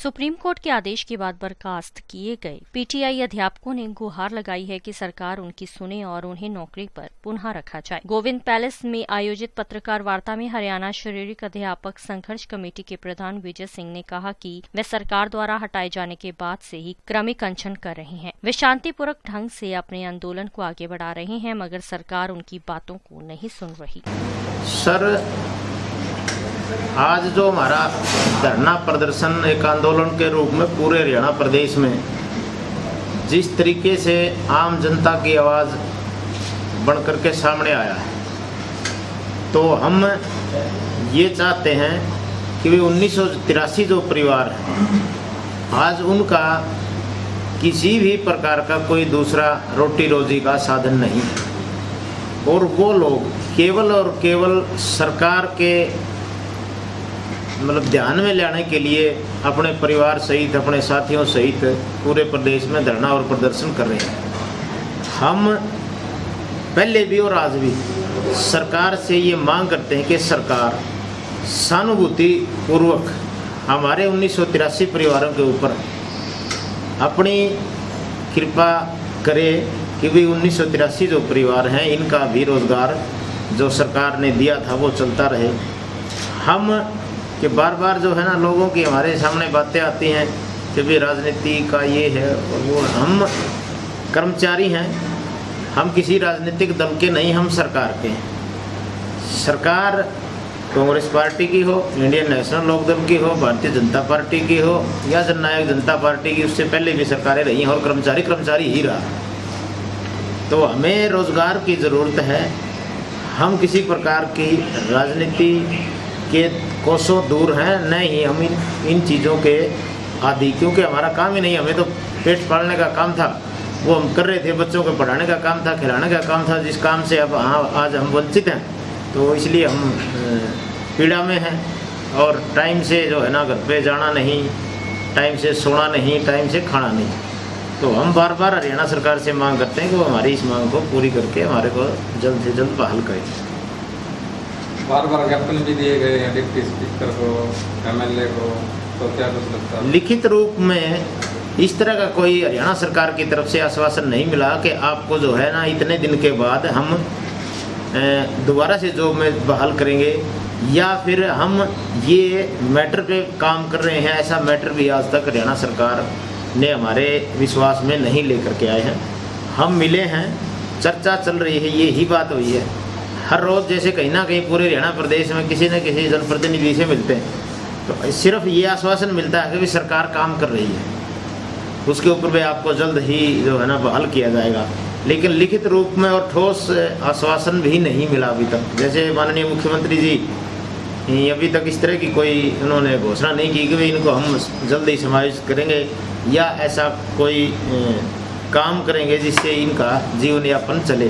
Supreme court के आदेश के बाद बर्खास्त किए गए पीटीआई अध्यापकों ने गुहार लगाई है कि सरकार उनकी सुने और उन्हें नौकरी पर पुनः रखा जाए। गोविंद पैलेस में आयोजित पत्रकार वार्ता में हरियाणा शारीरिक अध्यापक संघर्ष कमेटी के प्रधान विजय सिंह ने कहा कि वे सरकार द्वारा हटाए जाने के बाद से ही क्रमिक अनशन कर रहे हैं। वे शांतिपूर्वक ढंग से अपने आंदोलन को आगे बढ़ा रहे हैं, मगर सरकार उनकी बातों को नहीं सुन रही। सर, आज जो हमारा धरना प्रदर्शन एक आंदोलन के रूप में पूरे हरियाणा प्रदेश में जिस तरीके से आम जनता की आवाज़ बनकर के सामने आया है, तो हम ये चाहते हैं कि वे 1983 जो परिवार है, आज उनका किसी भी प्रकार का कोई दूसरा रोटी रोजी का साधन नहीं है और वो लोग केवल और केवल सरकार के ध्यान में लाने के लिए अपने परिवार सहित, अपने साथियों सहित पूरे प्रदेश में धरना और प्रदर्शन कर रहे हैं। हम पहले भी और आज भी सरकार से ये मांग करते हैं कि सरकार सहानुभूति पूर्वक हमारे 1983 परिवारों के ऊपर अपनी कृपा करे कि भी 1983 जो परिवार हैं, इनका भी रोजगार जो सरकार ने दिया था वो चलता रहे। हम कि बार बार जो है ना, लोगों की हमारे सामने बातें आती हैं कि भी राजनीति का ये है और वो। हम कर्मचारी हैं, हम किसी राजनीतिक दल के नहीं, हम सरकार के हैं। सरकार कांग्रेस पार्टी की हो, इंडियन नेशनल लोकदल की हो, भारतीय जनता पार्टी की हो या जननायक जनता पार्टी की, उससे पहले भी सरकारें रही हैं और कर्मचारी ही रहा। तो हमें रोजगार की ज़रूरत है। हम किसी प्रकार की राजनीति के कोसों दूर हैं, नहीं हम इन चीज़ों के आदि, क्योंकि हमारा काम ही नहीं। हमें तो पेट पालने का काम था, वो हम कर रहे थे। बच्चों को पढ़ाने का काम था, खिलाने का काम था, जिस काम से अब आज हम वंचित हैं। तो इसलिए हम पीड़ा में हैं और टाइम से जो है ना, घर पे जाना नहीं, टाइम से सोना नहीं, टाइम से खाना नहीं। तो हम बार बार हरियाणा सरकार से मांग करते हैं कि वो हमारी इस मांग को पूरी करके हमारे को जल्द से जल्द बहाल करें। बार बार ज्ञापन भी दिए गए हैं डिप्टी स्पीकर को, एमएलए को, तो क्या कुछ लगता है? लिखित रूप में इस तरह का कोई हरियाणा सरकार की तरफ से आश्वासन नहीं मिला कि आपको जो है ना, इतने दिन के बाद हम दोबारा से जॉब में बहाल करेंगे या फिर हम ये मैटर पे काम कर रहे हैं। ऐसा मैटर भी आज तक हरियाणा सरकार ने हमारे विश्वास में नहीं लेकर के आए हैं। हम मिले हैं, चर्चा चल रही है, ये ही बात हुई है। हर रोज़ जैसे कहीं ना कहीं पूरे हरियाणा प्रदेश में किसी न किसी जनप्रतिनिधि से मिलते हैं, तो सिर्फ ये आश्वासन मिलता है कि भी सरकार काम कर रही है, उसके ऊपर भी आपको जल्द ही जो है ना बहाल किया जाएगा। लेकिन लिखित रूप में और ठोस आश्वासन भी नहीं मिला अभी तक। जैसे माननीय मुख्यमंत्री जी अभी तक इस तरह की कोई उन्होंने घोषणा नहीं की कि भाई इनको हम जल्द ही समायोजित करेंगे या ऐसा कोई काम करेंगे जिससे इनका जीवन यापन चले।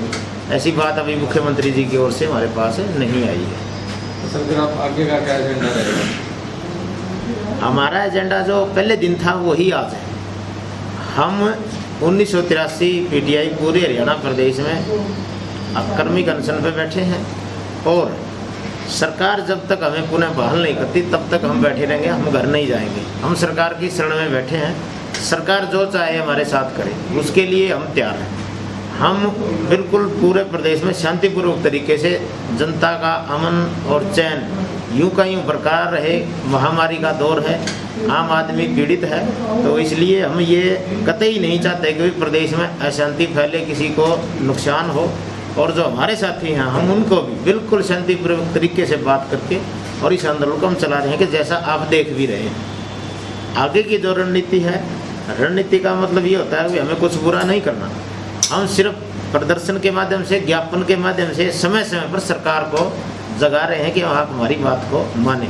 ऐसी बात अभी मुख्यमंत्री जी की ओर से हमारे पास नहीं आई है। तो सर, फिर आप आगे का क्या एजेंडा रहेगा? हमारा एजेंडा जो पहले दिन था वही आज है। हम 1983 पीटीआई पूरे हरियाणा प्रदेश में कर्मिक अनशन पे बैठे हैं और सरकार जब तक हमें पुनः बहाल नहीं करती तब तक हम बैठे रहेंगे, हम घर नहीं जाएंगे। हम सरकार की शरण में बैठे हैं, सरकार जो चाहे हमारे साथ करे, उसके लिए हम तैयार हैं। हम बिल्कुल पूरे प्रदेश में शांतिपूर्वक तरीके से जनता का अमन और चैन यूं का यूं बरकरार रहे। महामारी का दौर है, आम आदमी पीड़ित है, तो इसलिए हम ये कतई नहीं चाहते कि प्रदेश में अशांति फैले, किसी को नुकसान हो। और जो हमारे साथी हैं, हम उनको भी बिल्कुल शांतिपूर्वक तरीके से बात करके और इस आंदोलन को हम चला रहे हैं कि जैसा आप देख भी रहे हैं। आगे की जो रणनीति है, रणनीति का मतलब ये होता है कि हमें कुछ बुरा नहीं करना। हम सिर्फ प्रदर्शन के माध्यम से, ज्ञापन के माध्यम से समय समय पर सरकार को जगा रहे हैं कि आप हमारी बात को माने।